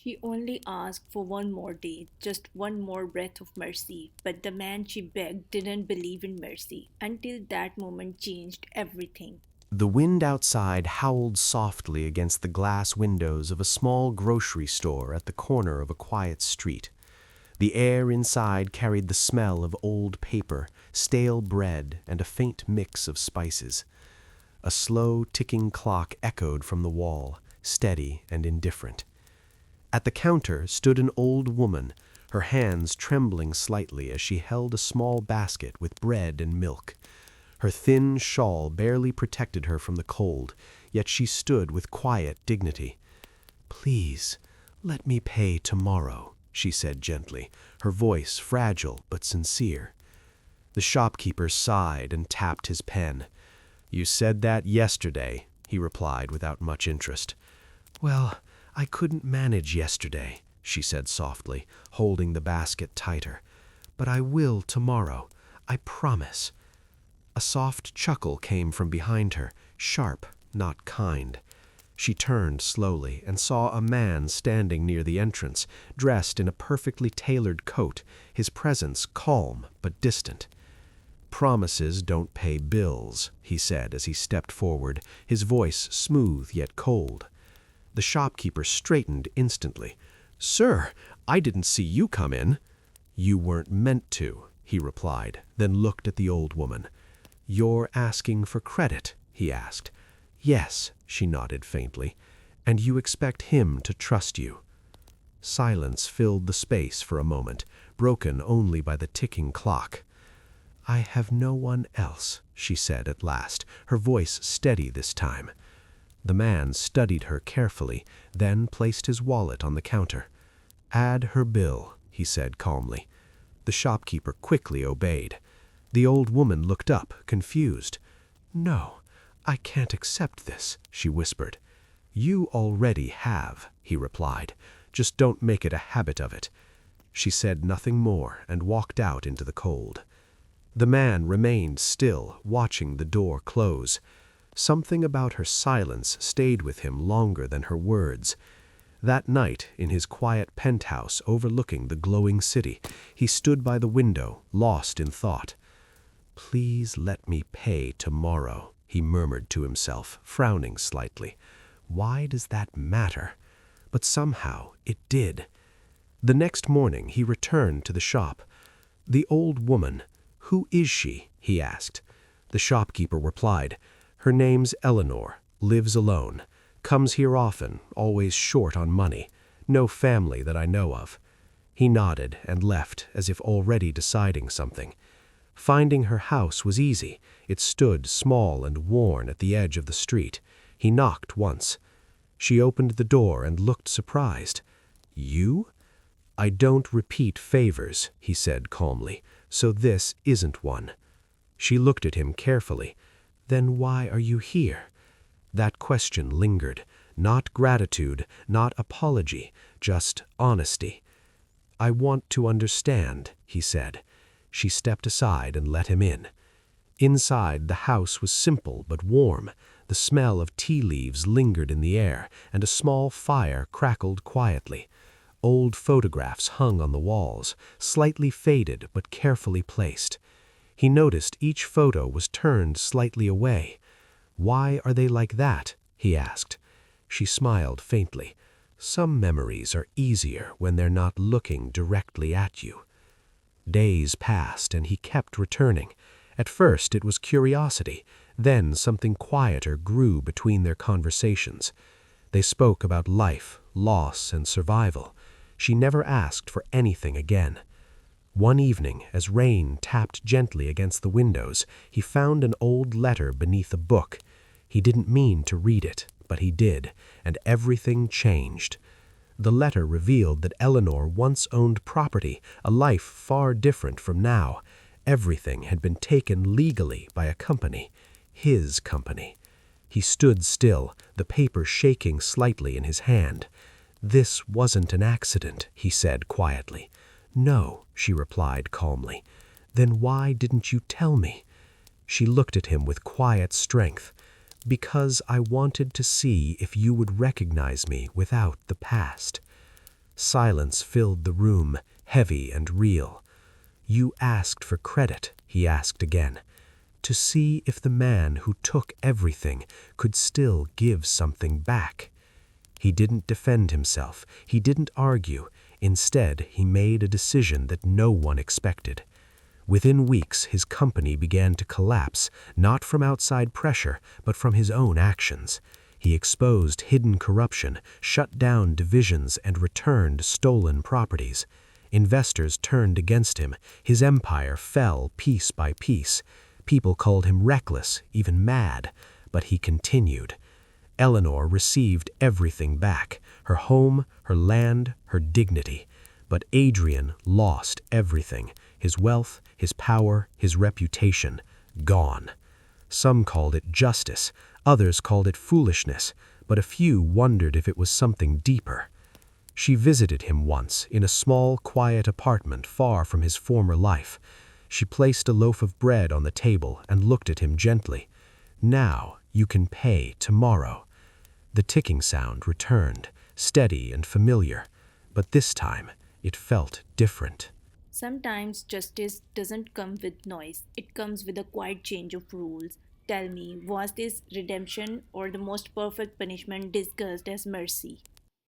She only asked for one more day, just one more breath of mercy, but the man she begged didn't believe in mercy until that moment changed everything. The wind outside howled softly against the glass windows of a small grocery store at the corner of a quiet street. The air inside carried the smell of old paper, stale bread, and a faint mix of spices. A slow ticking clock echoed from the wall, steady and indifferent. At the counter stood an old woman, her hands trembling slightly as she held a small basket with bread and milk. Her thin shawl barely protected her from the cold, yet she stood with quiet dignity. "Please, let me pay tomorrow," she said gently, her voice fragile but sincere. The shopkeeper sighed and tapped his pen. "You said that yesterday," he replied without much interest. "Well, I couldn't manage yesterday," she said softly, holding the basket tighter. "But I will tomorrow, I promise." A soft chuckle came from behind her, sharp, not kind. She turned slowly and saw a man standing near the entrance, dressed in a perfectly tailored coat, his presence calm but distant. "Promises don't pay bills," he said as he stepped forward, his voice smooth yet cold. The shopkeeper straightened instantly. "Sir, I didn't see you come in." "You weren't meant to," he replied, then looked at the old woman. "You're asking for credit?" he asked. "Yes," she nodded faintly. "And you expect him to trust you?" Silence filled the space for a moment, broken only by the ticking clock. "I have no one else," she said at last, her voice steady this time. The man studied her carefully, then placed his wallet on the counter. "Add her bill," he said calmly. The shopkeeper quickly obeyed. The old woman looked up, confused. "No, I can't accept this," she whispered. "You already have," he replied. "Just don't make it a habit of it." She said nothing more and walked out into the cold. The man remained still, watching the door close. Something about her silence stayed with him longer than her words. That night, in his quiet penthouse overlooking the glowing city, he stood by the window, lost in thought. "Please let me pay tomorrow," he murmured to himself, frowning slightly. Why does that matter? But somehow it did. The next morning he returned to the shop. "The old woman, who is she?" he asked. The shopkeeper replied, "Her name's Eleanor, lives alone, comes here often, always short on money, no family that I know of." He nodded and left, as if already deciding something. Finding her house was easy. It stood small and worn at the edge of the street. He knocked once. She opened the door and looked surprised. "You?" "I don't repeat favors," he said calmly, "so this isn't one." She looked at him carefully. "Then why are you here?" That question lingered. Not gratitude, not apology, just honesty. "I want to understand," he said. She stepped aside and let him in. Inside, the house was simple but warm. The smell of tea leaves lingered in the air, and a small fire crackled quietly. Old photographs hung on the walls, slightly faded but carefully placed. He noticed each photo was turned slightly away. "Why are they like that?" he asked. She smiled faintly. "Some memories are easier when they're not looking directly at you." Days passed, and he kept returning. At first it was curiosity, then something quieter grew between their conversations. They spoke about life, loss, and survival. She never asked for anything again. One evening, as rain tapped gently against the windows, he found an old letter beneath a book. He didn't mean to read it, but he did, and everything changed. The letter revealed that Eleanor once owned property, a life far different from now. Everything had been taken legally by a company, his company. He stood still, the paper shaking slightly in his hand. "This wasn't an accident," he said quietly. "No," she replied calmly. "Then why didn't you tell me?" She looked at him with quiet strength. "Because I wanted to see if you would recognize me without the past." Silence filled the room, heavy and real. You asked for credit, he asked again, to see if the man who took everything could still give something back. He didn't defend himself, he didn't argue. Instead, he made a decision that no one expected. Within weeks, his company began to collapse, not from outside pressure, but from his own actions. He exposed hidden corruption, shut down divisions, and returned stolen properties. Investors turned against him. His empire fell piece by piece. People called him reckless, even mad, but he continued. Eleanor received everything back, her home, her land, her dignity. But Adrian lost everything, his wealth, his power, his reputation, gone. Some called it justice, others called it foolishness, but a few wondered if it was something deeper. She visited him once in a small, quiet apartment far from his former life. She placed a loaf of bread on the table and looked at him gently. "Now you can pay tomorrow." The ticking sound returned, steady and familiar, but this time it felt different. Sometimes justice doesn't come with noise, it comes with a quiet change of rules. Tell me, was this redemption or the most perfect punishment disguised as mercy?